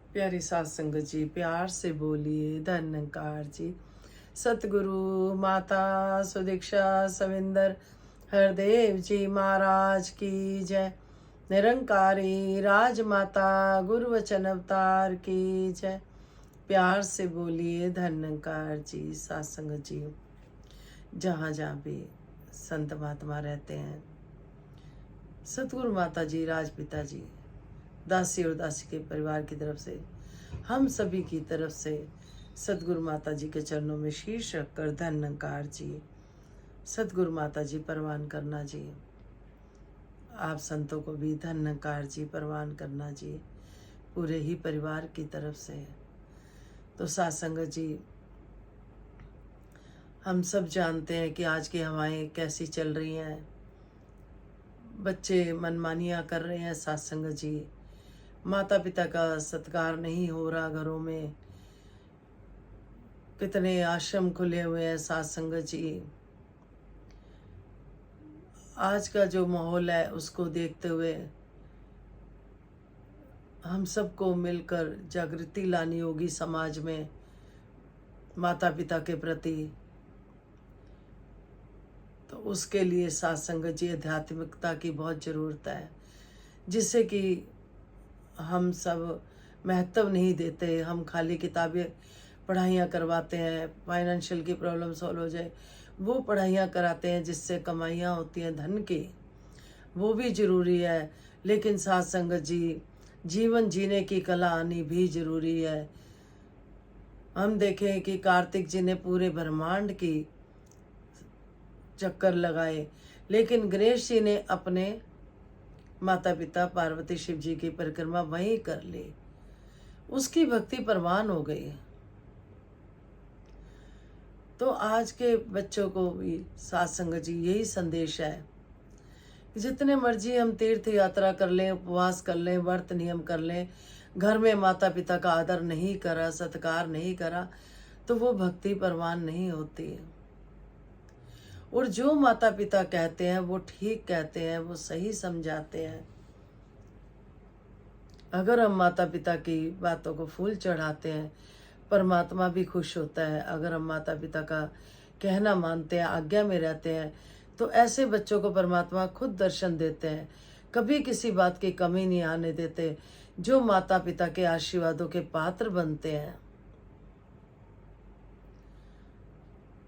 प्यारी सात संगत जी, प्यार से बोलिए धन्यकार जी। सतगुरु माता सुदीक्षा सविंदर हरदेव जी महाराज की जय। निरंकारी राजमाता गुरु वचन अवतार की जय। प्यार से बोलिए धन्यकार जी। सात संगत जी, जहाँ जहाँ भी संत महात्मा रहते हैं, सतगुरु माता जी, राजपिता जी, दासी और दासी के परिवार की तरफ से, हम सभी की तरफ से सतगुरु माता जी के चरणों में शीश रखकर धन्यकार जी। सतगुरु माता जी परवान करना जी। आप संतों को भी धन्यकार जी, परवान करना जी, पूरे ही परिवार की तरफ से। तो सात संगत जी, हम सब जानते हैं कि आज की हवाएं कैसी चल रही हैं। बच्चे मनमानियाँ कर रहे हैं सात संगत जी। माता पिता का सत्कार नहीं हो रहा घरों में। कितने आश्रम खुले हुए हैं सात संगत जी। आज का जो माहौल है उसको देखते हुए हम सबको मिलकर जागृति लानी होगी समाज में माता पिता के प्रति। तो उसके लिए सात संगत जी आध्यात्मिकता की बहुत ज़रूरत है, जिससे कि हम सब महत्व नहीं देते। हम खाली किताबें पढ़ाइयाँ करवाते हैं, फाइनेंशियल की प्रॉब्लम सॉल्व हो जाए वो पढ़ाइयाँ कराते हैं, जिससे कमाइयाँ होती हैं धन की, वो भी ज़रूरी है। लेकिन सात संगत जी, जीवन जीने की कला आनी भी ज़रूरी है। हम देखें कि कार्तिक जी ने पूरे ब्रह्मांड की चक्कर लगाए, लेकिन गणेश जी ने अपने माता पिता पार्वती शिव जी की परिक्रमा वहीं कर ली। उसकी भक्ति परवान हो गई। तो आज के बच्चों को भी सात संगत जी यही संदेश है कि जितने मर्जी हम तीर्थ यात्रा कर लें, उपवास कर लें, व्रत नियम कर लें, घर में माता पिता का आदर नहीं करा, सत्कार नहीं करा, तो वो भक्ति परवान नहीं होती। और जो माता पिता कहते हैं वो ठीक कहते हैं, वो सही समझाते हैं। अगर हम माता पिता की बातों को फूल चढ़ाते हैं, परमात्मा भी खुश होता है। अगर हम माता पिता का कहना मानते हैं, आज्ञा में रहते हैं, तो ऐसे बच्चों को परमात्मा खुद दर्शन देते हैं। कभी किसी बात की कमी नहीं आने देते, जो माता पिता के आशीर्वादों के पात्र बनते हैं।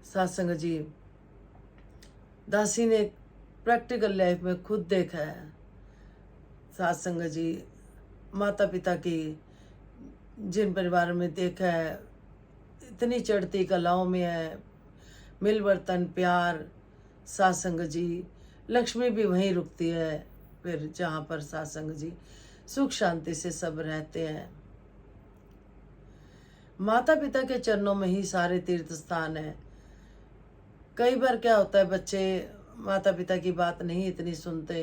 सत्संग जी, दासी ने प्रैक्टिकल लाइफ में खुद देखा है। सत्संग जी, माता पिता की जिन परिवारों में देखा है, इतनी चढ़ती कलाओं में है, मिल बर्तन प्यार। सत्संग जी, लक्ष्मी भी वहीं रुकती है फिर, जहाँ पर सत्संग जी सुख शांति से सब रहते हैं। माता पिता के चरणों में ही सारे तीर्थ स्थान है। कई बार क्या होता है, बच्चे माता पिता की बात नहीं इतनी सुनते,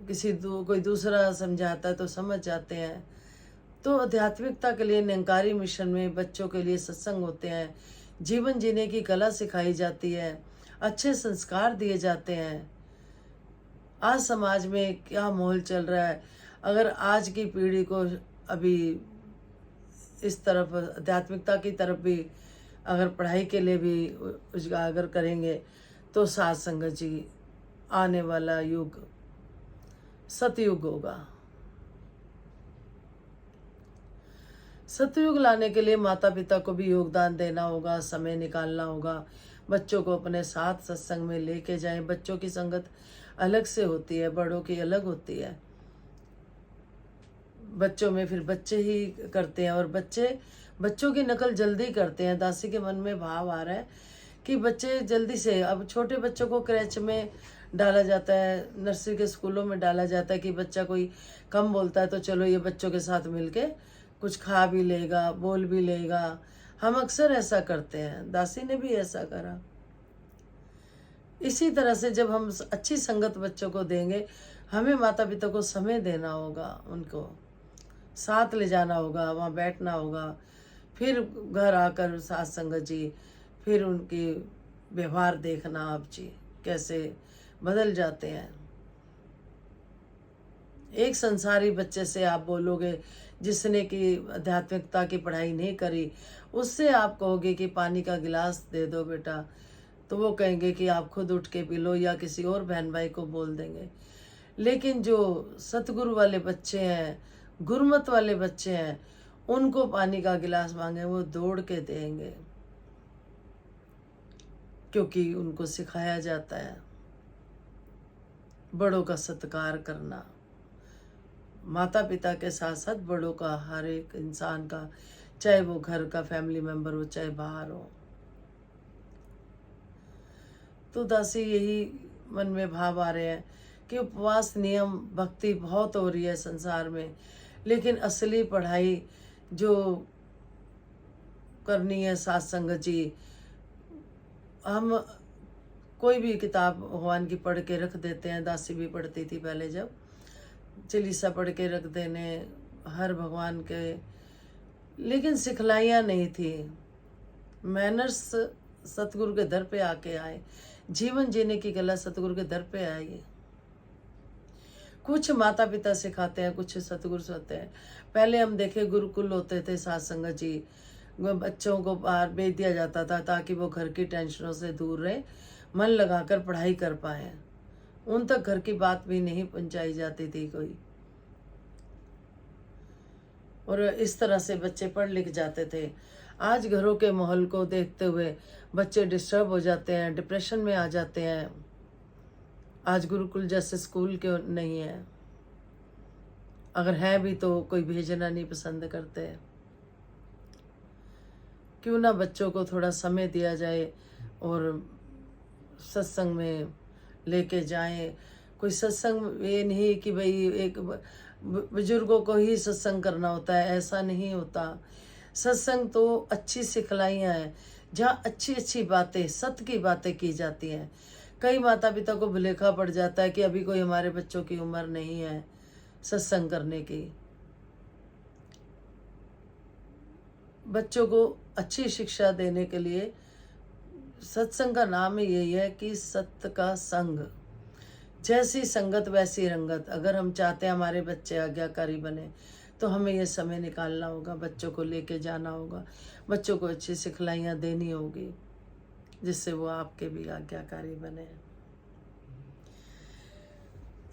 कोई दूसरा समझाता है तो समझ जाते हैं। तो आध्यात्मिकता के लिए निरंकारी मिशन में बच्चों के लिए सत्संग होते हैं, जीवन जीने की कला सिखाई जाती है, अच्छे संस्कार दिए जाते हैं। आज समाज में क्या माहौल चल रहा है, अगर आज की पीढ़ी को अभी इस तरफ आध्यात्मिकता की तरफ भी अगर पढ़ाई के लिए भी उजागर करेंगे, तो सात संगत जी आने वाला युग सतयुग होगा। सतयुग लाने के लिए माता पिता को भी योगदान देना होगा, समय निकालना होगा, बच्चों को अपने साथ सत्संग में लेके जाएं। बच्चों की संगत अलग से होती है, बड़ों की अलग होती है। बच्चों में फिर बच्चे ही करते हैं, और बच्चों की नकल जल्दी करते हैं। दासी के मन में भाव आ रहा है कि बच्चे जल्दी से, अब छोटे बच्चों को क्रैच में डाला जाता है, नर्सरी के स्कूलों में डाला जाता है कि बच्चा कोई कम बोलता है तो चलो ये बच्चों के साथ मिलके कुछ खा भी लेगा, बोल भी लेगा। हम अक्सर ऐसा करते हैं, दासी ने भी ऐसा करा। इसी तरह से जब हम अच्छी संगत बच्चों को देंगे, हमें माता पिता को समय देना होगा, उनको साथ ले जाना होगा, वहाँ बैठना होगा, फिर घर आकर सात संगत जी, फिर उनकी व्यवहार देखना आप जी कैसे बदल जाते हैं। एक संसारी बच्चे से आप बोलोगे जिसने कि आध्यात्मिकता की पढ़ाई नहीं करी, उससे आप कहोगे कि पानी का गिलास दे दो बेटा, तो वो कहेंगे कि आप खुद उठ के पी लो, या किसी और बहन भाई को बोल देंगे। लेकिन जो सतगुरु वाले बच्चे हैं, गुरमत वाले बच्चे हैं, उनको पानी का गिलास मांगे वो दौड़ के देंगे, क्योंकि उनको सिखाया जाता है बड़ों का सत्कार करना। माता पिता के साथ साथ बड़ों का, हर एक इंसान का, चाहे वो घर का फैमिली मेंबर हो चाहे बाहर हो। तो दासी यही मन में भाव आ रहे हैं कि उपवास, नियम, भक्ति बहुत हो रही है संसार में, लेकिन असली पढ़ाई जो करनी है सत्संग जी, हम कोई भी किताब भगवान की पढ़ के रख देते हैं। दासी भी पढ़ती थी पहले, जब चालीसा पढ़ के रख देने हर भगवान के, लेकिन सिखलाइयाँ नहीं थी। मैनर्स सतगुरु के दर पे आके आए, जीवन जीने की कला सतगुरु के दर पे आई। कुछ माता पिता सिखाते हैं, कुछ सतगुरु से होते हैं। पहले हम देखे गुरुकुल होते थे सत्संग जी, बच्चों को बाहर भेज दिया जाता था ताकि वो घर की टेंशनों से दूर रहे, मन लगाकर पढ़ाई कर पाए। उन तक घर की बात भी नहीं पहुंचाई जाती थी कोई, और इस तरह से बच्चे पढ़ लिख जाते थे। आज घरों के माहौल को देखते हुए बच्चे डिस्टर्ब हो जाते हैं, डिप्रेशन में आ जाते हैं। आज गुरुकुल जैसे स्कूल क्यों नहीं है, अगर है भी तो कोई भेजना नहीं पसंद करते। क्यों ना बच्चों को थोड़ा समय दिया जाए और सत्संग में लेके जाएं। कोई सत्संग ये नहीं कि भाई एक बुजुर्गों को ही सत्संग करना होता है, ऐसा नहीं होता। सत्संग तो अच्छी सिखलाइयाँ हैं, जहाँ अच्छी अच्छी बातें, सत्य की बातें की जाती हैं। कई माता पिता को भुलेखा पड़ जाता है कि अभी कोई हमारे बच्चों की उम्र नहीं है सत्संग करने की। बच्चों को अच्छी शिक्षा देने के लिए सत्संग का नाम ही यही है कि सत्य का संग, जैसी संगत वैसी रंगत। अगर हम चाहते हैं हमारे बच्चे आज्ञाकारी बने, तो हमें ये समय निकालना होगा, बच्चों को लेके जाना होगा, बच्चों को अच्छी सिखलाइयाँ देनी होगी, जिससे वो आपके भी आज्ञाकारी बने।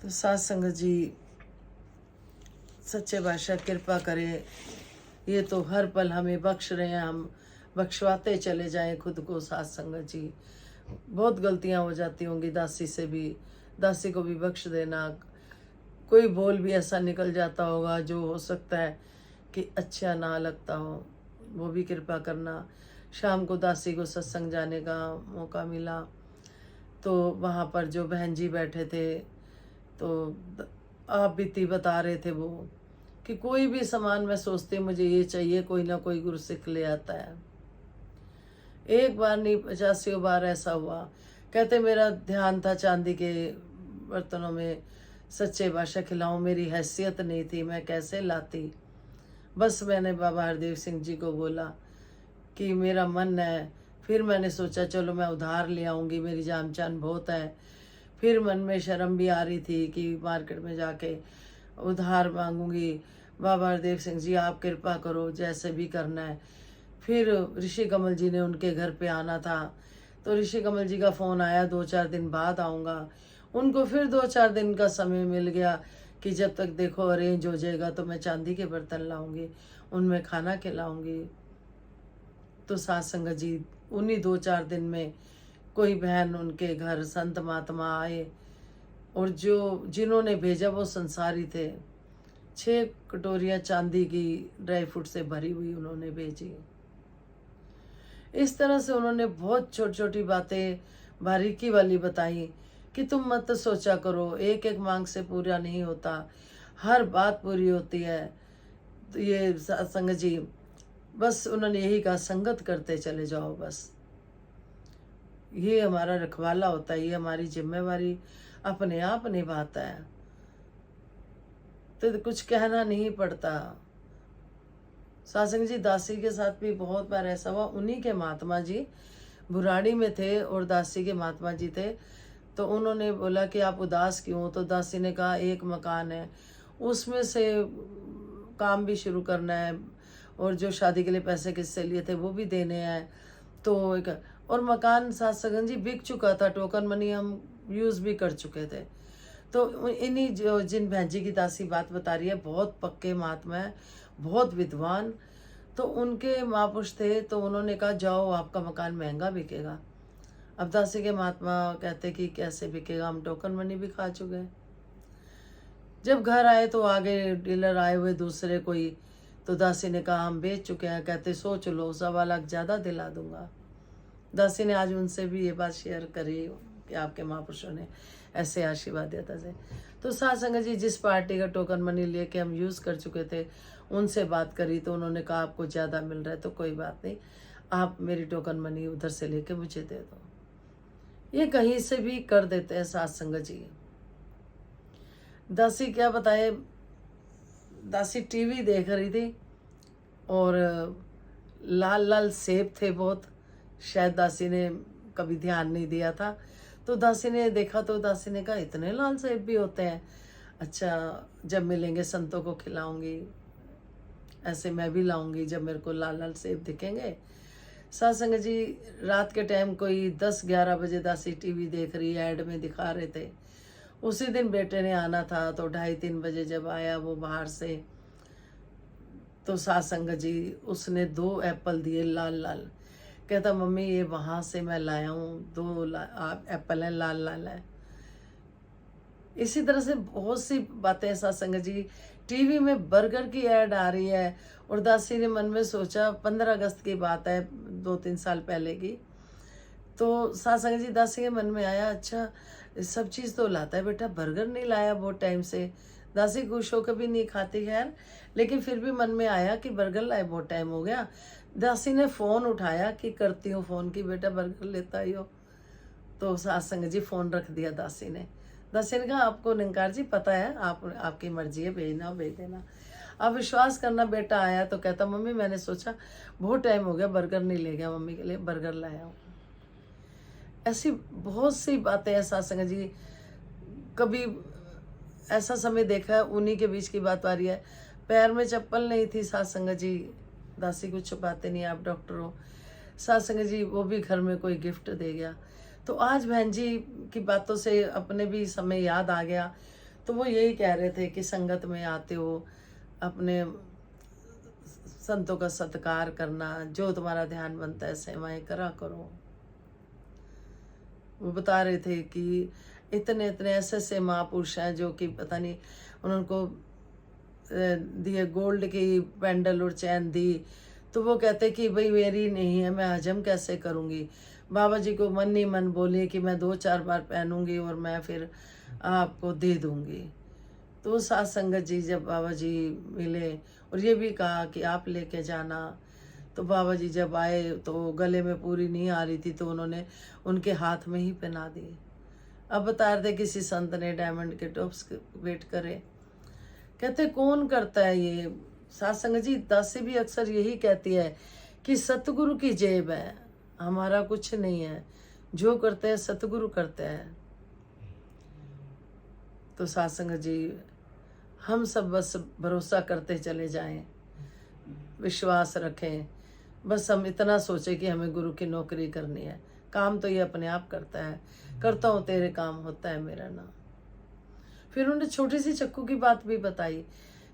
तो सत्संग जी सच्चे बादशाह कृपा करे, ये तो हर पल हमें बख्श रहे हैं, हम बख्शवाते चले जाएं खुद को। सत्संग जी बहुत गलतियां हो जाती होंगी दासी से भी, दासी को भी बख्श देना। कोई बोल भी ऐसा निकल जाता होगा जो हो सकता है कि अच्छा ना लगता हो, वो भी कृपा करना। शाम को दासी को सत्संग जाने का मौका मिला, तो वहाँ पर जो बहन जी बैठे थे, तो आप बीती बता रहे थे वो कि कोई भी सामान मैं सोचती मुझे ये चाहिए, कोई ना कोई गुरु सिख ले आता है। एक बार नहीं 85 बार ऐसा हुआ। कहते मेरा ध्यान था चांदी के बर्तनों में सच्चे बादशाह खिलाऊं, मेरी हैसियत नहीं थी, मैं कैसे लाती। बस मैंने बाबा हरदेव सिंह जी को बोला कि मेरा मन है। फिर मैंने सोचा चलो मैं उधार ले आऊँगी, मेरी जान पहचान बहुत है। फिर मन में शर्म भी आ रही थी कि मार्केट में जाके उधार मांगूंगी। बाबा हरदेव सिंह जी आप कृपा करो, जैसे भी करना है। फिर ऋषि कमल जी ने, उनके घर पे आना था, तो ऋषि कमल जी का फ़ोन आया 2-4 दिन बाद आऊँगा। उनको फिर 2-4 दिन का समय मिल गया कि जब तक देखो अरेंज हो जाएगा तो मैं चांदी के बर्तन लाऊंगी, उनमें खाना खिलाऊंगी। तो सत्संग जी उन्हीं 2-4 दिन में कोई बहन उनके घर संत महात्मा आए, और जो जिन्होंने भेजा वो संसारी थे। 6 कटोरियाँ चांदी की ड्राई फ्रूट से भरी हुई उन्होंने भेजी। इस तरह से उन्होंने बहुत छोटी छोटी बातें बारीकी वाली बताई कि तुम मत सोचा करो, एक एक मांग से पूरा नहीं होता, हर बात पूरी होती है। तो ये सत्संग जी बस उन्होंने यही कहा, संगत करते चले जाओ, बस ये हमारा रखवाला होता है, ये हमारी जिम्मेवारी अपने आप निभाता है, तो कुछ कहना नहीं पड़ता। सत्संग जी दासी के साथ भी बहुत बार ऐसा हुआ। उन्हीं के महात्मा जी बुराड़ी में थे और दासी के महात्मा जी थे। तो उन्होंने बोला कि आप उदास क्यों हो, तो दासी ने कहा एक मकान है उसमें से काम भी शुरू करना है, और जो शादी के लिए पैसे किससे लिए थे वो भी देने हैं। तो एक और मकान साथ सगन जी बिक चुका था, टोकन मनी हम यूज़ भी कर चुके थे। तो इन्हीं जो जिन बहन जी की दासी बात बता रही है, बहुत पक्के महात्मा है, बहुत विद्वान। तो उनके महापुरुष थे, तो उन्होंने कहा जाओ आपका मकान महंगा बिकेगा। अब दासी के महात्मा कहते कि कैसे बिकेगा, हम टोकन मनी भी खा चुके हैं। जब घर आए तो आगे डीलर आए हुए दूसरे कोई, तो दासी ने कहा हम बेच चुके हैं। कहते सोच लो, 1.25 लाख ज़्यादा दिला दूंगा। दासी ने आज उनसे भी ये बात शेयर करी कि आपके महापुरुषों ने ऐसे आशीर्वाद दिया था। तो साथ संगत जी जिस पार्टी का टोकन मनी लेके हम यूज़ कर चुके थे, उनसे बात करी तो उन्होंने कहा आपको ज़्यादा मिल रहा है तो कोई बात नहीं, आप मेरी टोकन मनी उधर से लेके मुझे दे दो। ये कहीं से भी कर देते हैं साथ संगत जी। दासी क्या बताए, दासी टीवी देख रही थी और लाल लाल सेब थे बहुत, शायद दासी ने कभी ध्यान नहीं दिया था। तो दासी ने देखा तो दासी ने कहा इतने लाल सेब भी होते हैं, अच्छा जब मिलेंगे संतों को खिलाऊंगी, ऐसे मैं भी लाऊंगी जब मेरे को लाल लाल सेब दिखेंगे। साथ संगत जी रात के टाइम कोई 10-11 बजे दासी टीवी देख रही, ऐड में दिखा रहे थे। उसी दिन बेटे ने आना था, तो 2:30-3 बजे जब आया वो बाहर से, तो साथ संगत जी उसने 2 एप्पल दिए लाल लाल। कहता मम्मी ये वहाँ से मैं लाया हूँ, 2 एप्पल हैं, लाल लाल है। इसी तरह से बहुत सी बातें साथ संगत जी। टीवी में बर्गर की ऐड आ रही है, और दासी ने मन में सोचा 15 अगस्त की बात है, 2-3 साल पहले की। तो साथ संगत जी दासी के मन में आया अच्छा सब चीज़ तो लाता है बेटा, बर्गर नहीं लाया बहुत टाइम से। दासी खुश होकर भी नहीं खाती खैर, लेकिन फिर भी मन में आया कि बर्गर लाए बहुत टाइम हो गया। दासी ने फ़ोन उठाया कि करती हूँ फ़ोन की, बेटा बर्गर लेता ही हो। तो साथ संगत जी फ़ोन रख दिया दासी ने। दासी ने कहा आपको निंकार जी पता है, आपकी मर्जी है, भेजना हो भेज देना। अब विश्वास करना, बेटा आया तो कहता मम्मी मैंने सोचा बहुत टाइम हो गया बर्गर नहीं ले गया मम्मी के लिए, बर्गर लाया हूँ। ऐसी बहुत सी बातें हैं साथ संगत जी। कभी ऐसा समय देखा है, उन्हीं के बीच की बात आ रही है, पैर में चप्पल नहीं थी साथ संगत जी। दासी कुछ छुपाते नहीं, आप डॉक्टर हो। साथ संगत जी वो भी घर में कोई गिफ्ट दे गया। तो आज बहन जी की बातों से अपने भी समय याद आ गया। तो वो यही कह रहे थे कि संगत में आते हो, अपने संतों का सत्कार करना, जो तुम्हारा ध्यान बनता है सेवाएं करा करो। वो बता रहे थे कि इतने इतने ऐसे ऐसे महापुरुष हैं जो कि पता नहीं उनको दिए गोल्ड की पेंडल और चैन दी, तो वो कहते कि भाई मेरी नहीं है, मैं हजम कैसे करूँगी। बाबा जी को मन ही मन बोली कि मैं 2-4 बार पहनूंगी और मैं फिर आपको दे दूंगी। तो साथ संगत जी जब बाबा जी मिले और ये भी कहा कि आप लेके जाना, तो बाबा जी जब आए तो गले में पूरी नहीं आ रही थी, तो उन्होंने उनके हाथ में ही पहना दिए। अब बता रहे थे किसी संत ने डायमंड के टॉप्स वेट करे। कहते कौन करता है ये। साथ संगत जी दासी भी अक्सर यही कहती है कि सतगुरु की जेब है, हमारा कुछ नहीं है, जो करते हैं सतगुरु करते हैं। तो साथ संगत जी हम सब बस भरोसा करते चले जाएं, विश्वास रखें, बस हम इतना सोचें कि हमें गुरु की नौकरी करनी है। काम तो ये अपने आप करता है, करता हूँ तेरे काम होता है मेरा ना। फिर उन्होंने छोटी सी चक्कू की बात भी बताई।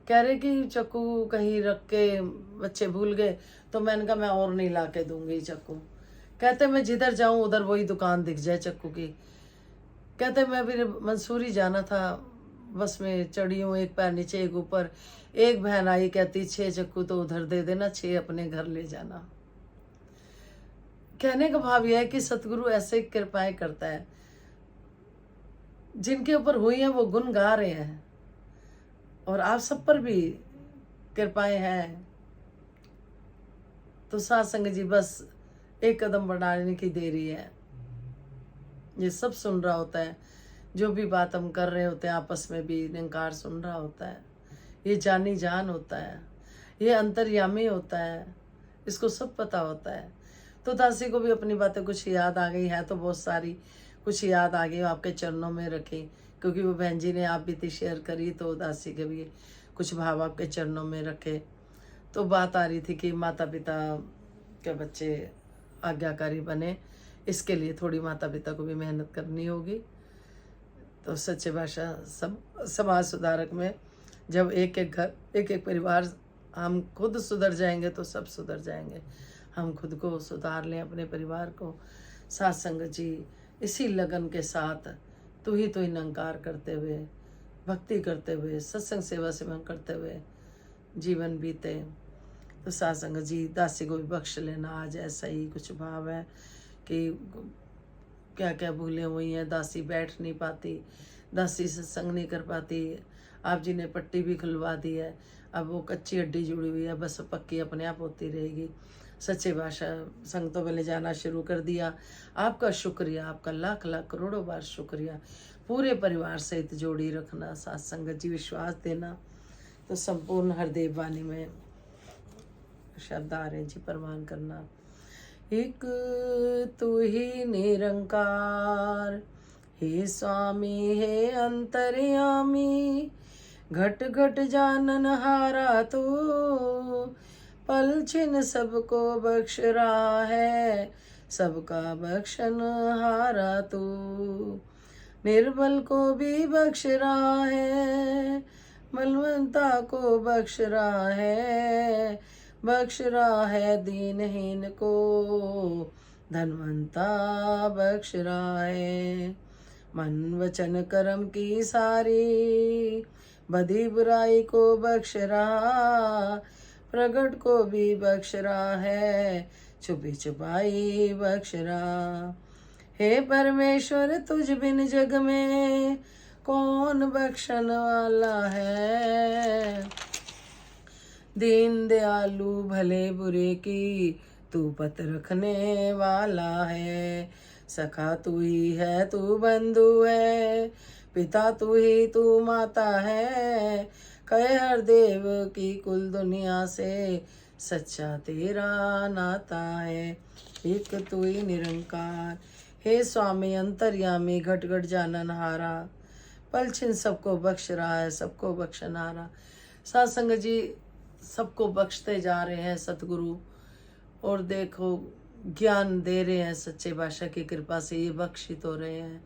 कह रहे कि चक्कू कहीं रख के बच्चे भूल गए, तो मैंने कहा मैं और नहीं ला के दूंगी चक्कू। कहते मैं जिधर जाऊं उधर वही दुकान दिख जाए चक्कू की। कहते मैं फिर मंसूरी जाना था, बस में चढ़ी हूँ, एक पैर नीचे एक ऊपर। एक बहन आई कहती 6 चक्कू तो उधर दे देना, 6 अपने घर ले जाना। कहने का भाव यह है कि सतगुरु ऐसे कृपाएं करता है, जिनके ऊपर हुई है वो गुण गा रहे हैं, और आप सब पर भी कृपाएं हैं। तो साथ संगत जी बस एक कदम बढ़ाने की देरी है। ये सब सुन रहा होता है, जो भी बात हम कर रहे होते हैं आपस में भी निंकार सुन रहा होता है। ये जानी जान होता है, ये अंतर्यामी होता है, इसको सब पता होता है। तो दासी को भी अपनी बातें कुछ याद आ गई है, तो बहुत सारी कुछ याद आ गई, आपके चरणों में रखी। क्योंकि वो बहन जी ने आप बीती शेयर करी, तो दासी के भी कुछ भाव आपके चरणों में रखे। तो बात आ रही थी कि माता पिता के बच्चे आज्ञाकारी बने, इसके लिए थोड़ी माता पिता को भी मेहनत करनी होगी। तो सच्चे भाषा सब समाज सुधारक में जब एक एक घर, एक एक परिवार, हम खुद सुधर जाएंगे तो सब सुधर जाएंगे। हम खुद को सुधार लें, अपने परिवार को। साथ संगत जी इसी लगन के साथ तू ही निरंकार करते हुए, भक्ति करते हुए, सत्संग सेवा सेवन करते हुए जीवन बीते। तो साथ संगत जी दासी को भी बख्श लेना। आज ऐसा ही कुछ भाव है कि क्या क्या भूलें हुई हैं। दासी बैठ नहीं पाती, दासी सत्संग नहीं कर पाती। आप जी ने पट्टी भी खुलवा दी है, अब वो कच्ची हड्डी जुड़ी हुई है, बस पक्की अपने आप होती रहेगी। सच्चे भाषा संगतों में ले जाना शुरू कर दिया। आपका शुक्रिया, आपका लाख लाख करोड़ों बार शुक्रिया। पूरे परिवार सहित जोड़ी रखना, साथ संगत जी विश्वास देना। तो संपूर्ण हरदेव वाणी में शब्द आ रहे जी, प्रमाण करना। एक तू ही निरंकार, हे स्वामी हे अंतर्यामी, घट घट जानन हारा तू, पल छिन सबको बख्श रहा है, सबका बख्शन हारा तू। निर्बल को भी बख्श रहा है, बलवंता को बख्श रहा है, बख्श रहा है दीनहीन को, धनवंता बख्श रहा है। मन वचन कर्म की सारी, बदी बुराई को बख्श रहा, प्रगट को भी बख्श रहा है, छुपी छुपाई बख्श रहा। हे परमेश्वर तुझ बिन जग में कौन बख्शन वाला है, दीन दयालु भले बुरे की तू पत रखने वाला है। सखा तू ही है, तू बंधु है, पिता तू ही तू माता है, कहे हर देव की कुल दुनिया से सच्चा तेरा नाता है। एक तू ही निरंकार, हे स्वामी अंतर्यामी, घट घट जानन हारा, पल छिन सबको बख्श रहा है, सबको बख्शनहारा। साथ संगत जी सबको बख्शते जा रहे हैं सतगुरु, और देखो ज्ञान दे रहे हैं सच्चे भाषा की कृपा से, ये बख्शित हो रहे हैं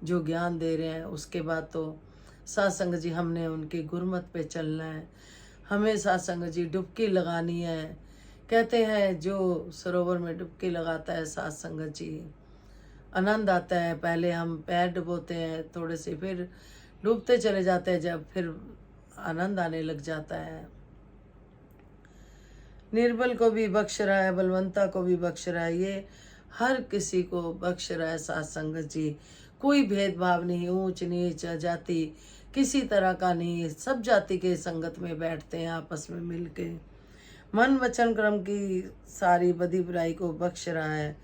जो ज्ञान दे रहे हैं। उसके बाद तो साथ संगत जी हमने उनकी गुरमत पे चलना है, हमें साथ संगत जी डुबकी लगानी है। कहते हैं जो सरोवर में डुबकी लगाता है साथ संगत जी, आनंद आता है। पहले हम पैर डुबोते हैं थोड़े से, फिर डूबते चले जाते हैं, जब फिर आनंद आने लग जाता है। निर्बल को भी बख्श रहा है, बलवंता को भी बख्श रहा है, ये हर किसी को बख्श रहा है साथ संगत जी। कोई भेदभाव नहीं, ऊंच नीच जाति किसी तरह का नहीं, सब जाति के संगत में बैठते हैं आपस में मिलके। मन वचन कर्म की सारी बदी बुराई को बख्श रहा है।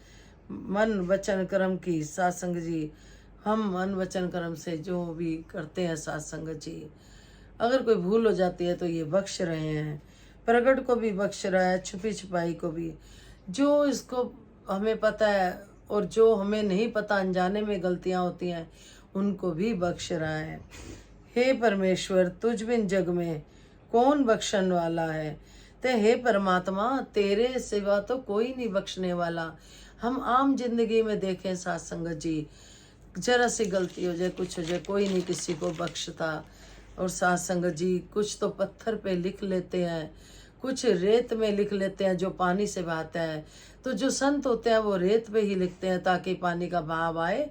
मन वचन कर्म की साथ संगत जी, हम मन वचन कर्म से जो भी करते हैं साथ संगत जी, अगर कोई भूल हो जाती है तो ये बख्श रहे हैं। प्रगट को भी बख्श रहा है, छुपी छुपाई को भी, जो इसको हमें पता है और जो हमें नहीं पता, अनजाने में गलतियां होती हैं, उनको भी बख्श रहा है। हे परमेश्वर तुझ बिन जग में कौन बख्शण वाला है, ते हे परमात्मा तेरे सिवा तो कोई नहीं बख्शने वाला। हम आम जिंदगी में देखें साथ संगत जी, जरा सी गलती हो जाए, कुछ हो जाए, कोई नहीं किसी को बख्शता। और साथ संगत जी कुछ तो पत्थर पे लिख लेते हैं, कुछ रेत में लिख लेते हैं जो पानी से बहता है। तो जो संत होते हैं वो रेत पे ही लिखते हैं ताकि पानी का बहाव आए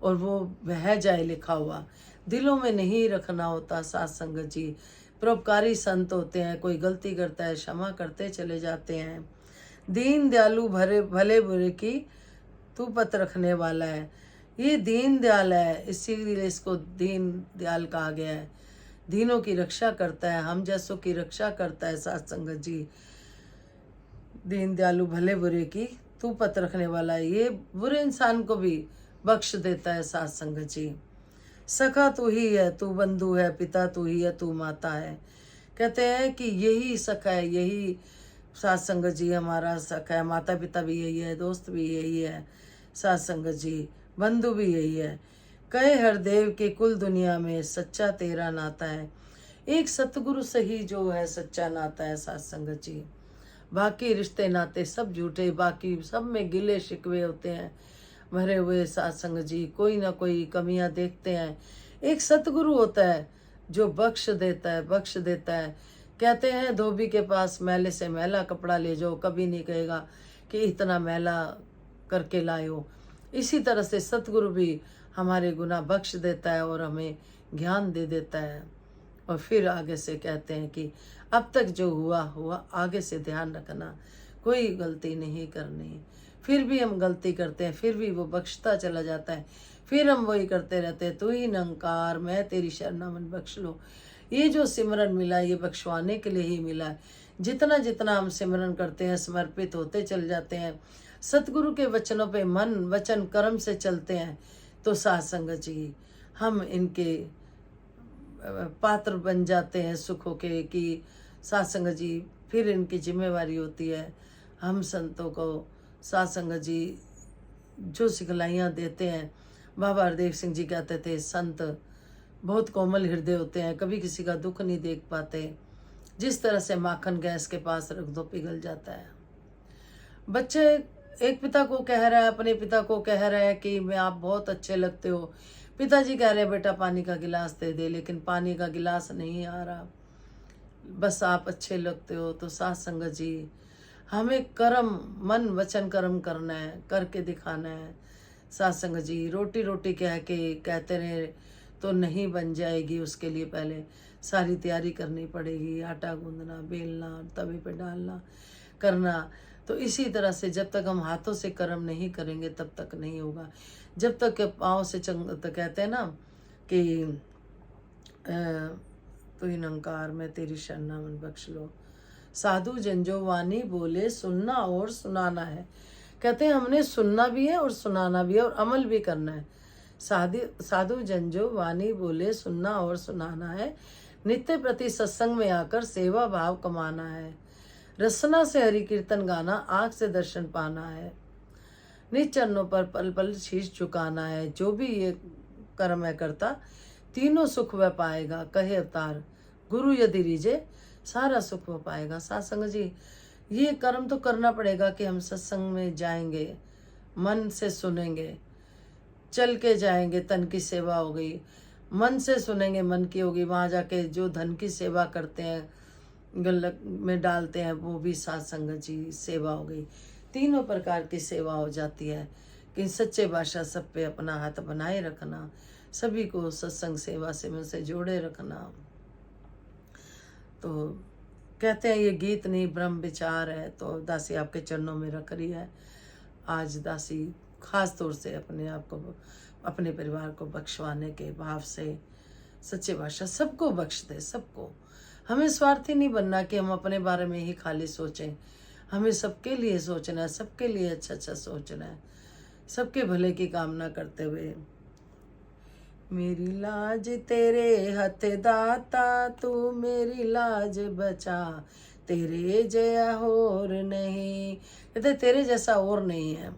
और वो बह जाए लिखा हुआ, दिलों में नहीं रखना होता साथ संगत जी। परोपकारी संत होते हैं, कोई गलती करता है क्षमा करते चले जाते हैं। दीन दयालु भले बुरे की तू पत रखने वाला है, ये दीन दयाल है, इसीलिए इसको दीन दयाल कहा गया है। दीनों की रक्षा करता है, हम जैसों की रक्षा करता है साथ संगत जी। दीन दयालु भले बुरे की तू पत रखने वाला है, ये बुरे इंसान को भी बख्श देता है साथ संगत जी। सखा तू ही है, तू बंधु है, पिता तू ही है, तू माता है। कहते हैं कि यही सखा है, यही साथ संगत जी हमारा सखा है। माता पिता भी यही है, दोस्त भी यही है साथ संगत जी, बंधु भी यही है। कहे हर देव के कुल दुनिया में सच्चा तेरा नाता है। एक सतगुरु से ही जो है सच्चा नाता है साथ संगत जी। बाकी रिश्ते नाते सब झूठे, बाकी सब में गिले शिकवे होते हैं भरे हुए साथ संगत जी। कोई ना कोई कमियां देखते हैं। एक सतगुरु होता है जो बख्श देता है, बख्श देता है। कहते हैं धोबी के पास मैले से मैला कपड़ा ले जाओ, कभी नहीं कहेगा कि इतना मैला करके लाए हो। इसी तरह से सतगुरु भी हमारे गुनाह बख्श देता है और हमें ज्ञान दे देता है। और फिर आगे से कहते हैं कि अब तक जो हुआ हुआ, आगे से ध्यान रखना, कोई गलती नहीं करनी। फिर भी हम गलती करते हैं, फिर भी वो बख्शता चला जाता है। फिर हम वही करते रहते हैं, तू ही निरंकार मैं तेरी शरणागत बख्श लो। ये जो सिमरन मिला ये बख्शवाने के लिए ही मिला है। जितना जितना हम सिमरन करते हैं, समर्पित होते चल जाते हैं, सतगुरु के वचनों पे मन वचन कर्म से चलते हैं, तो साथ संगत जी हम इनके पात्र बन जाते हैं सुखों के। कि साथ संगत जी फिर इनकी जिम्मेवारी होती है हम संतों को। साथ संगत जी जो सिखलाइयाँ देते हैं, बाबा हरदेव सिंह जी कहते थे संत बहुत कोमल हृदय होते हैं, कभी किसी का दुख नहीं देख पाते। जिस तरह से माखन गैस के पास रख दो पिघल जाता है। बच्चे एक पिता को कह रहा है, अपने पिता को कह रहा है कि मैं आप बहुत अच्छे लगते हो। पिताजी कह रहे हैं बेटा पानी का गिलास दे दे, लेकिन पानी का गिलास नहीं आ रहा, बस आप अच्छे लगते हो। तो साथ संगत जी हमें कर्म मन वचन कर्म करना है, करके दिखाना है। साथ संगत जी रोटी रोटी कह के कहते रहे तो नहीं बन जाएगी, उसके लिए पहले सारी तैयारी करनी पड़ेगी। आटा गूंदना, बेलना, तवे पे डालना, करना। तो इसी तरह से जब तक हम हाथों से कर्म नहीं करेंगे तब तक नहीं होगा। जब तक पाँव से तो कहते हैं ना कि तू ही निरंकार मैं तेरी शरणागत बख्श लो। साधु जन जो वाणी बोले सुनना और सुनाना है। कहते हैं हमने सुनना भी है और सुनाना भी है और अमल भी करना है। साधु जन जो वाणी बोले सुनना और सुनाना है। नित्य प्रति सत्संग में आकर सेवा भाव कमाना है। रसना से हरि कीर्तन गाना, आँख से दर्शन पाना है। निज चरणों पर पल पल शीश झुकाना है। जो भी ये कर्म है करता, तीनों सुख वह पाएगा। कहे अवतार गुरु यदि रीजे, सारा सुख वह पाएगा। साथ संगत जी ये कर्म तो करना पड़ेगा कि हम सत्संग में जाएंगे, मन से सुनेंगे, चल के जाएंगे, तन की सेवा हो गई। मन से सुनेंगे, मन की होगी। वहाँ जाके जो धन की सेवा करते हैं, गल्लक में डालते हैं, वो भी साथ संगत जी सेवा हो गई। तीनों प्रकार की सेवा हो जाती है। कि सच्चे बादशाह सब पे अपना हाथ बनाए रखना, सभी को सत्संग सेवा से मन से जोड़े रखना। तो कहते हैं ये गीत नहीं ब्रह्म विचार है। तो दासी आपके चरणों में रख रही है। आज दासी खास तौर से अपने आप को, अपने परिवार को बख्शवाने के भाव से सच्चे बादशाह सबको बख्श दे, सबको। हमें स्वार्थी नहीं बनना कि हम अपने बारे में ही खाली सोचें। हमें सबके लिए सोचना है, सबके लिए अच्छा अच्छा सोचना है, सबके भले की कामना करते हुए। मेरी लाज तेरे हथ दाता, तू मेरी लाज बचा, तेरे जया और नहीं। कहते तेरे जैसा और नहीं है।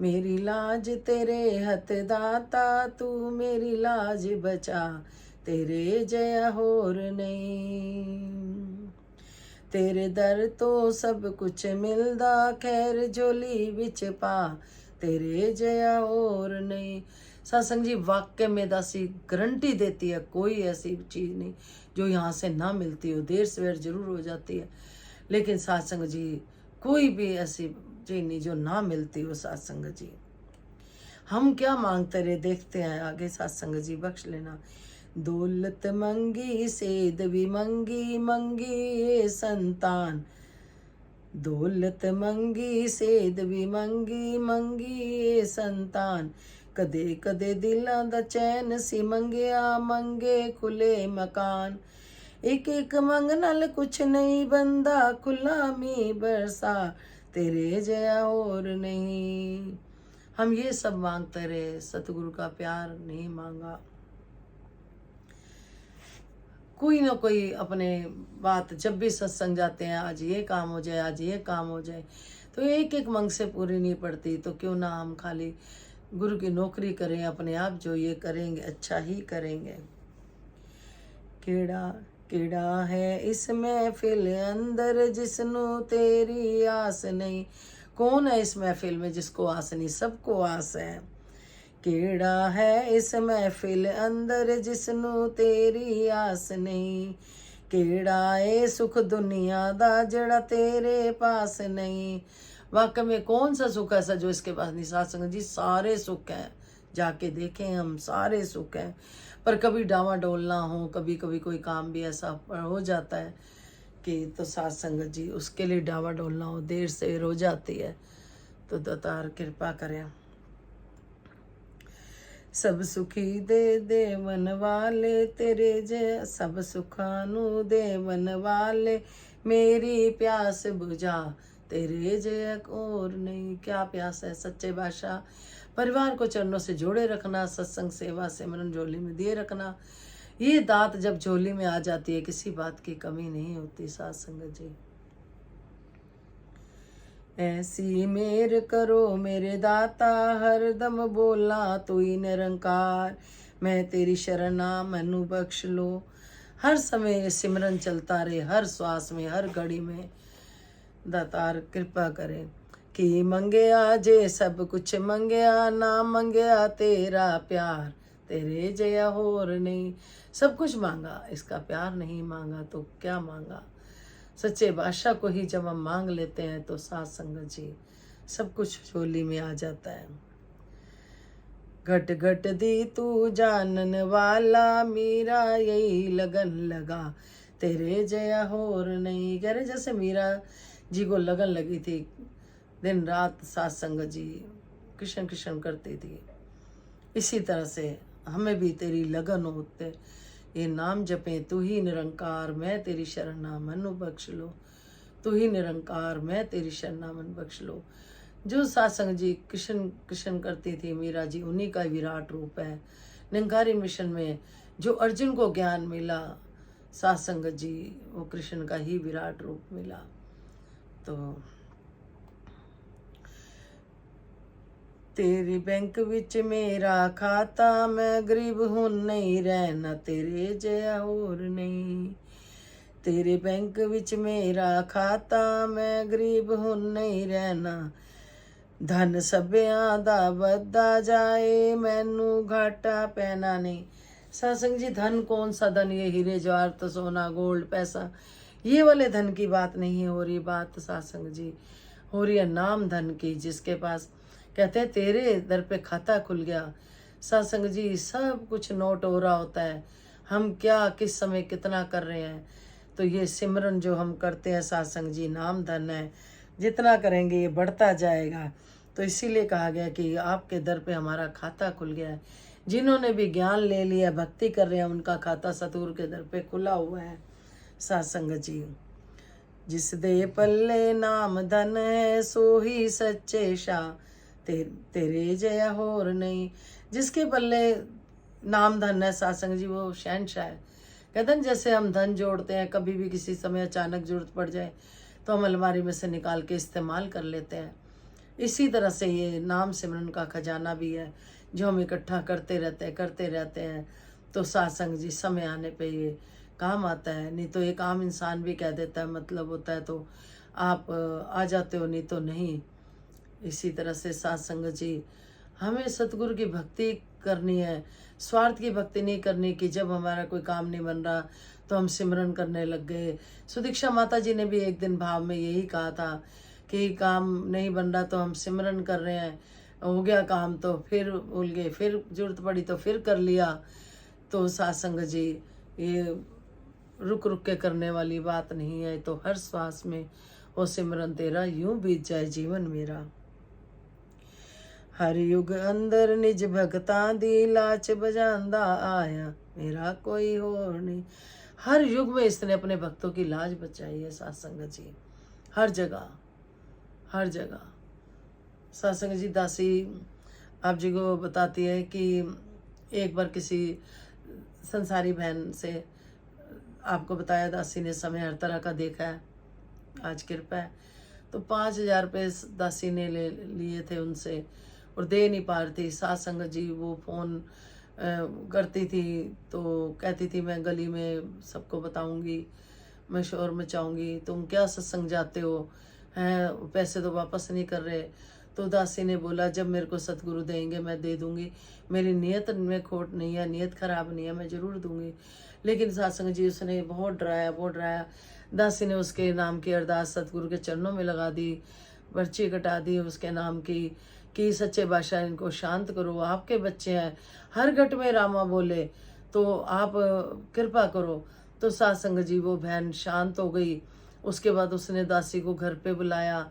मेरी लाज तेरे हथ दाता, तू मेरी लाज बचा, तेरे जया और नहीं। तेरे दर तो सब कुछ मिलदा, खैर झोली विच पा, तेरे जया और नहीं। सत्संग जी वाक्य में दासी गारंटी देती है, कोई ऐसी चीज़ नहीं जो यहाँ से ना मिलती हो। देर सवेर जरूर हो जाती है, लेकिन सत्संग जी कोई भी ऐसी चीज़ नहीं जो ना मिलती हो। सत्संग जी हम क्या मांगते रहे, देखते हैं आगे। सत्संग जी बख्श लेना। दौलत मंगी सेध भी मंगी, मंगी ये संतान। दौलत मंगी सेध भी मंगी, मंगी ये संतान। कदे कदे दिलां दा चैन सी मंगिया, मंगे खुले मकान। एक एक मंग नाल कुछ नहीं बंदा, खुला मी बरसा, तेरे जया और नहीं। हम ये सब मांगते रहे, सतगुरु का प्यार नहीं मांगा। कोई ना कोई अपने बात, जब भी सत्संग जाते हैं, आज ये काम हो जाए, आज ये काम हो जाए, तो एक एक मंग से पूरी नहीं पड़ती। तो क्यों ना हम खाली गुरु की नौकरी करें, अपने आप जो ये करेंगे अच्छा ही करेंगे। केड़ा केड़ा है इस महफिल अंदर जिसनु तेरी आस नहीं। कौन है इस महफिल में जिसको आस नहीं? सबको आस है। केड़ा है इस महफिल अंदर जिसनु तेरी आस नहीं। केड़ा ए सुख दुनिया दा जड़ा तेरे पास नहीं। वाकई में कौन सा सुख ऐसा जो इसके पास नहीं? साथ संगत जी सारे सुख हैं, जाके देखें हम, सारे सुख हैं। पर कभी डावाडोल ना हो, कभी कभी कोई काम भी ऐसा हो जाता है कि तो साथ संगत जी उसके लिए डावाडोल ना हो, देर से हो जाती है, तो दातार कृपा करें। सब सुखी दे देवन वाले तेरे जय, सब सुखानु देवन वाले मेरी प्यास बुझा तेरे जय और नहीं। क्या प्यास है? सच्चे बादशाह परिवार को चरणों से जोड़े रखना, सत्संग सेवा सिमरन झोली में दिए रखना। ये दात जब झोली में आ जाती है किसी बात की कमी नहीं होती। साथ संगत जी ऐसी मेर करो मेरे दाता, हरदम बोला तू ही निरंकार, मैं तेरी शरणा मैनू बख्श लो। हर समय सिमरन चलता रहे, हर श्वास में, हर घड़ी में। दातार कृपा करें कि मंगया जे सब कुछ मंगया, ना मंगया तेरा प्यार तेरे जया होर नहीं। सब कुछ मांगा, इसका प्यार नहीं मांगा तो क्या मांगा? सच्चे बादशाह को ही जब हम मांग लेते हैं तो साथ संगत जी सब कुछ झोली में आ जाता है। घट घट दी तू जानन वाला, मीरा यही लगन लगा तेरे जया होर नहीं। कह रहे जैसे मीरा जी को लगन लगी थी, दिन रात साथ संगत जी कृष्ण कृष्ण करती थी, इसी तरह से हमें भी तेरी लगन होते ये नाम जपें। तू ही निरंकार मैं तेरी शरणा मनु बख्श लो, तू ही निरंकार मैं तेरी शरणा मन बख्श लो। जो सात्संग जी कृष्ण कृष्ण करती थी मीरा जी, उन्हीं का विराट रूप है। निरंकारी मिशन में जो अर्जुन को ज्ञान मिला सात्संग जी, वो कृष्ण का ही विराट रूप मिला। तो तेरी बैंक विच मेरा खाता, मैं गरीब हूं नहीं रहना तेरे जया होर नहीं। तेरे बैंक विच मेरा खाता, मैं गरीब हूं नहीं रहना, धन सभ्या दा बदा जाए मैनू घाटा पैना नहीं। सत्संग जी धन कौन सा धन? ये हीरे जवाहरत सोना गोल्ड पैसा, ये वाले धन की बात नहीं हो रही। बात सत्संग जी हो रही है नाम धन की, जिसके पास कहते हैं तेरे दर पे खाता खुल गया। सत्संग जी सब कुछ नोट हो रहा होता है, हम क्या किस समय कितना कर रहे हैं। तो ये सिमरन जो हम करते हैं सत्संग जी, नाम धन है, जितना करेंगे ये बढ़ता जाएगा। तो इसीलिए कहा गया कि आपके दर पे हमारा खाता खुल गया है। जिन्होंने भी ज्ञान ले लिया, भक्ति कर रहे हैं, उनका खाता सतगुरु के दर पे खुला हुआ है। सत्संग जी जिस दे पल्ले नाम धन है, सो ही सच्चे शाह तेरे जया होर नहीं। जिसके पल्ले नाम धन है सत्संग जी, वो शहनशाह है। कहते हैं जैसे हम धन जोड़ते हैं, कभी भी किसी समय अचानक जरूरत पड़ जाए तो हम अलमारी में से निकाल के इस्तेमाल कर लेते हैं। इसी तरह से ये नाम सिमरन का खजाना भी है जो हम इकट्ठा करते रहते हैं। तो सत्संग जी समय आने पे ये काम आता है। नहीं तो एक आम इंसान भी कह देता है मतलब होता है तो आप आ जाते हो, नहीं तो नहीं। इसी तरह से सत्संग जी हमें सतगुरु की भक्ति करनी है, स्वार्थ की भक्ति नहीं करनी कि जब हमारा कोई काम नहीं बन रहा तो हम सिमरन करने लग गए। सुदीक्षा माता जी ने भी एक दिन भाव में यही कहा था कि काम नहीं बन रहा तो हम सिमरन कर रहे हैं, हो गया काम तो फिर भूल गए, फिर जरूरत पड़ी तो फिर कर लिया। तो सत्संग जी ये रुक रुक के करने वाली बात नहीं है। तो हर श्वास में वो सिमरन तेरा यूं बीत जाए जीवन मेरा। हर युग अंदर निज भगतां दी लाच बजांदा आया, मेरा कोई होर नहीं। हर युग में इसने अपने भक्तों की लाज बचाई है सत्संग जी, हर जगह हर जगह। सत्संग जी दासी आप जी को बताती है कि एक बार किसी संसारी बहन से, आपको बताया दासी ने समय हर तरह का देखा है, आज कृपा है। तो 5,000 रुपये दासी ने ले लिए थे उनसे। और दे नहीं पा रही थी। सात संगत जी वो फ़ोन करती थी तो कहती थी मैं गली में सबको बताऊंगी, मैं शोर मचाऊंगी, तुम क्या सत्संग जाते हो, हैं पैसे तो वापस नहीं कर रहे। तो दासी ने बोला जब मेरे को सतगुरु देंगे मैं दे दूंगी, मेरी नीयत में खोट नहीं है, नीयत खराब नहीं है, मैं ज़रूर दूंगी। लेकिन सत्संग जी उसने बहुत डराया, बहुत डराया। दासी ने उसके नाम की अरदास सतगुरु के चरणों में लगा दी, पर्ची कटा दी उसके नाम की कि सच्चे बादशाह इनको शांत करो, आपके बच्चे हैं, हर घट में रामा बोले, तो आप कृपा करो। तो सत्संग जी वो बहन शांत हो गई। उसके बाद उसने दासी को घर पे बुलाया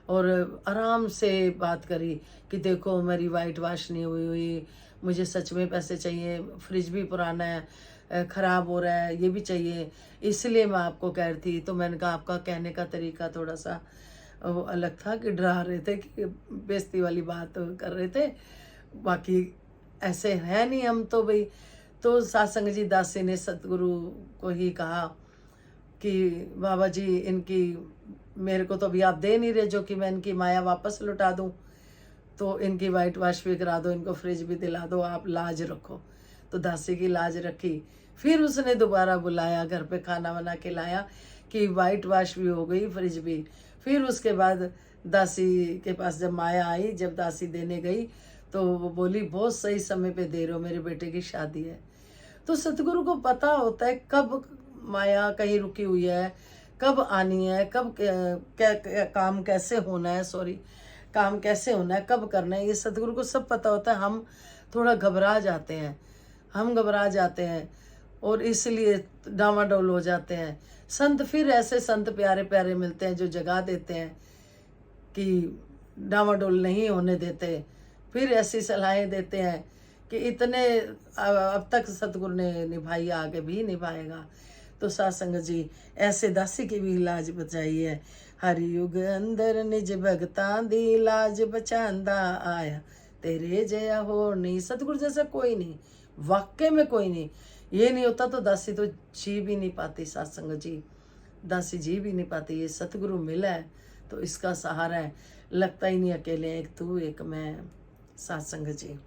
और आराम से बात करी कि देखो मेरी वाइट वाश नहीं हुई, मुझे सच में पैसे चाहिए, फ्रिज भी पुराना है, ख़राब हो रहा है, ये भी चाहिए, इसलिए मैं आपको कह रही थी। तो मैंने कहा आपका कहने का तरीका थोड़ा सा वो अलग था कि डरा रहे थे कि बेइज्जती वाली बात कर रहे थे, बाकी ऐसे है नहीं हम तो भाई। तो सत्संग जी दासी ने सतगुरु को ही कहा कि बाबा जी इनकी मेरे को तो अभी आप दे नहीं रहे जो कि मैं इनकी माया वापस लौटा दूं, तो इनकी वाइट वाश भी करा दो, इनको फ्रिज भी दिला दो, आप लाज रखो। तो दासी की लाज रखी। फिर उसने दोबारा बुलाया, घर पे खाना बना के लाया कि वाइट वाश भी हो गई, फ्रिज भी। फिर उसके बाद दासी के पास जब माया आई, जब दासी देने गई तो वो बोली बहुत सही समय पे दे रहे हो, मेरे बेटे की शादी है। तो सतगुरु को पता होता है कब माया कहीं रुकी हुई है, कब आनी है, कब क्या काम कैसे होना है, सॉरी काम कैसे होना है, कब करना है, ये सतगुरु को सब पता होता है। हम थोड़ा घबरा जाते हैं, हम घबरा जाते हैं और इसलिए डामाडोल हो जाते हैं। संत फिर ऐसे संत प्यारे प्यारे मिलते हैं जो जगा देते हैं कि डामाडोल नहीं होने देते, फिर ऐसी सलाहें देते हैं कि इतने अब तक सतगुरु ने निभाई, आगे भी निभाएगा। तो सत्संग जी ऐसे दासी की भी लाज बचाई है। हरि युग अंदर निज भगतां दी लाज बचांदा आया, तेरे जया हो नहीं। सतगुरु जैसा कोई नहीं, वाकई में कोई नहीं। ये नहीं होता तो दासी तो जी भी नहीं पाती, सत्संग जी दासी जी भी नहीं पाती। ये सतगुरु मिला है तो इसका सहारा है, लगता ही नहीं अकेले एक तू एक मैं। सत्संग जी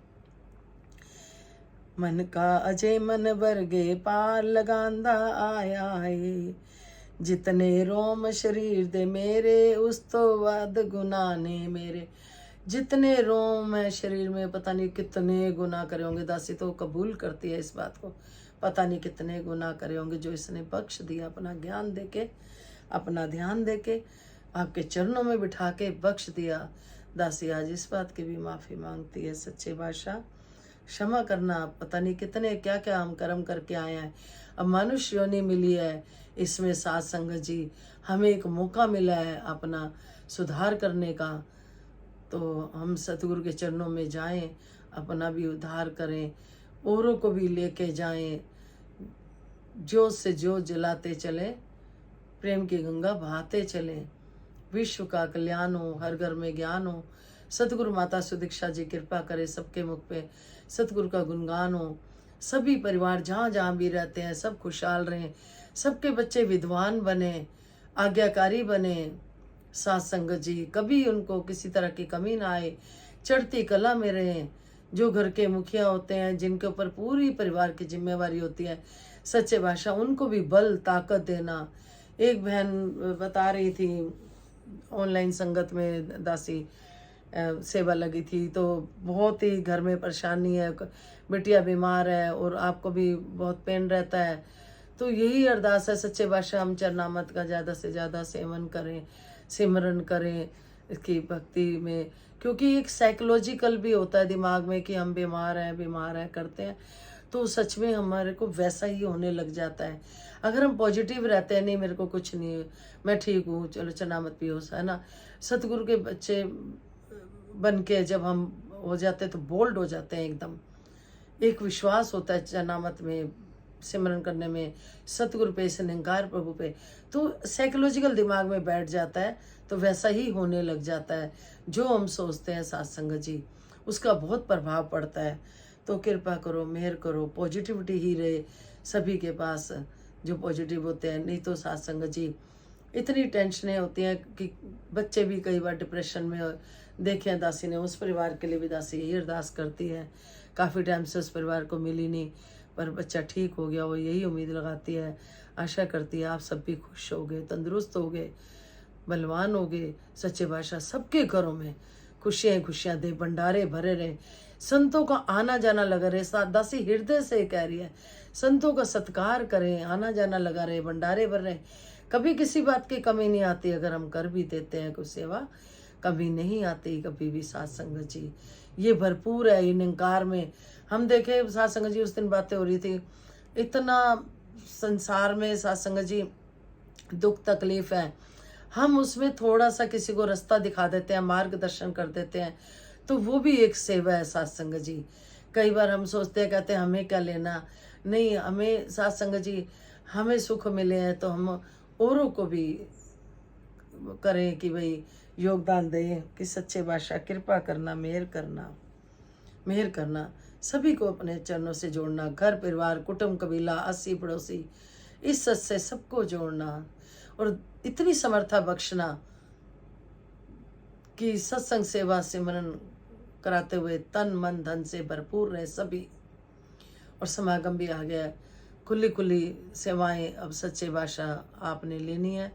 मन का अजय मन वर्गे पार लगांदा आया है, जितने रोम शरीर दे मेरे उस तो वध गुनाह ने मेरे। जितने रोम है शरीर में पता नहीं कितने गुनाह करे होंगे, दासी तो कबूल करती है इस बात को, पता नहीं कितने गुनाह करे होंगे जो इसने बख्श दिया, अपना ज्ञान देके, अपना ध्यान देके, आपके चरणों में बिठा के बख्श दिया। दासी आज इस बात की भी माफ़ी मांगती है, सच्चे बादशाह क्षमा करना, पता नहीं कितने क्या क्या हम कर्म करके आए हैं, अब मनुष्य योनि मिली है, इसमें सत्संग जी हमें एक मौका मिला है अपना सुधार करने का। तो हम सतगुरु के चरणों में जाएं, अपना भी उद्धार करें, औरों को भी लेके जाएं, जोत से जोत जलाते चलें, प्रेम की गंगा बहाते चलें, विश्व का कल्याण हो, हर घर में ज्ञान हो। सतगुरु माता सुदीक्षा जी कृपा करे सबके मुख पे सतगुरु का गुणगान हो, सभी परिवार जहाँ जहाँ भी रहते हैं सब खुशहाल रहें, सबके बच्चे विद्वान बने, आज्ञाकारी बने। सत्संग जी कभी उनको किसी तरह की कमी ना आए, चढ़ती कला में रहें। जो घर के मुखिया होते हैं, जिनके ऊपर पूरी परिवार की जिम्मेवारी होती है, सच्चे बादशाह उनको भी बल ताकत देना। एक बहन बता रही थी ऑनलाइन संगत में दासी सेवा लगी थी, तो बहुत ही घर में परेशानी है, बिटिया बीमार है और आपको भी बहुत पेन रहता है। तो यही अरदास है सच्चे बादशाह हम चरनामत का ज़्यादा से ज़्यादा सेवन करें, सिमरन करें इसकी भक्ति में, क्योंकि एक साइकोलॉजिकल भी होता है दिमाग में कि हम बीमार हैं करते हैं, तो सच में हमारे को वैसा ही होने लग जाता है। अगर हम पॉजिटिव रहते हैं, नहीं मेरे को कुछ नहीं है, मैं ठीक हूँ, चलो चरनामत पियो, है ना। सतगुरु के बच्चे बन के जब हम हो जाते हैं तो बोल्ड हो जाते हैं एकदम, एक विश्वास होता है चरनामत में, सिमरन करने में, सतगुरु पे, इस निरंकार प्रभु पे, तो साइकोलॉजिकल दिमाग में बैठ जाता है, तो वैसा ही होने लग जाता है। जो हम सोचते हैं सत्संग जी उसका बहुत प्रभाव पड़ता है। तो कृपा करो, मेहर करो, पॉजिटिविटी ही रहे सभी के पास जो पॉजिटिव होते हैं। नहीं तो सत्संग जी इतनी टेंशनें होती हैं कि बच्चे भी कई बार डिप्रेशन में देखें दासी ने उस परिवार के लिए भी दासी यही अरदास करती है, काफ़ी टाइम से उस परिवार को मिली नहीं, पर बच्चा ठीक हो गया, वो यही उम्मीद लगाती है, आशा करती है आप सब भी खुश हो गए, तंदुरुस्त हो गए, बलवान हो गए। सच्चे बादशाह सबके घरों में खुशियाँ खुशियाँ दे, भंडारे भरे रहे, संतों का आना जाना लगा रहे। दासी हृदय से कह रही है, संतों का सत्कार करें, आना जाना लगा रहे, भंडारे भर रहे, कभी किसी बात की कमी नहीं आती। अगर हम कर भी देते हैं कुछ सेवा, कभी नहीं आती कभी भी। साथ संगत जी ये भरपूर है, ये निंकार में हम देखे। साथ संगत जी उस दिन बातें हो रही थी, इतना संसार में साथ संगत जी दुख तकलीफ है, हम उसमें थोड़ा सा किसी को रास्ता दिखा देते हैं, मार्गदर्शन कर देते हैं, तो वो भी एक सेवा है साथ संगत जी। कई बार हम सोचते हैं, कहते हैं हमें क्या लेना, नहीं, हमें साथ संगत जी हमें सुख मिले हैं तो हम औरों को भी करें कि भाई योगदान दें, कि सच्चे बादशाह कृपा करना, मेहर करना, सभी को अपने चरणों से जोड़ना, घर परिवार कुटुंब कबीला 80 पड़ोसी, इस सच से सबको जोड़ना, और इतनी समर्था बख्शना कि सत्संग सेवा सिमरन कराते हुए तन मन धन से भरपूर रहे सभी। और समागम भी आ गया, खुली खुली सेवाएं अब सच्चे बादशाह आपने लेनी है,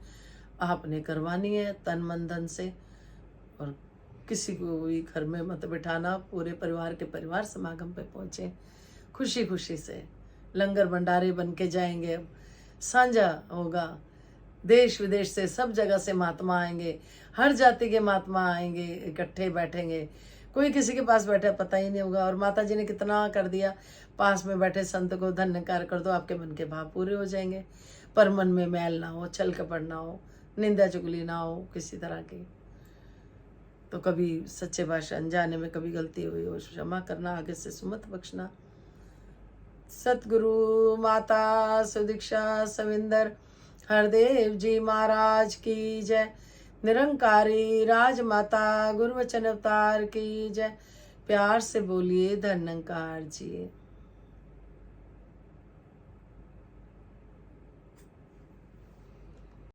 आपने करवानी है तन मन धन से, और किसी को भी घर में मत बिठाना, पूरे परिवार के परिवार समागम पे पहुँचे खुशी खुशी से। लंगर भंडारे बन के जाएंगे, अब साझा होगा, देश विदेश से सब जगह से महात्मा आएंगे, हर जाति के महात्मा आएंगे, इकट्ठे बैठेंगे, कोई किसी के पास बैठा पता ही नहीं होगा। और माता जी ने कितना कर दिया, पास में बैठे संत को धन्यकार कर दो, आपके मन के भाव पूरे हो जाएंगे। पर मन में मैल ना हो, छल कपट ना हो, निंदा चुगली ना हो किसी तरह की। तो कभी सच्चे बादशाह अनजाने में कभी गलती हुई हो क्षमा करना, आगे से सुमत बख्शना। सतगुरु माता सुदीक्षा सविंदर हरदेव जी महाराज की जय। निरंकारी राजमाता गुरु वचन अवतार की जय। प्यार से बोलिए धन्यकार जी।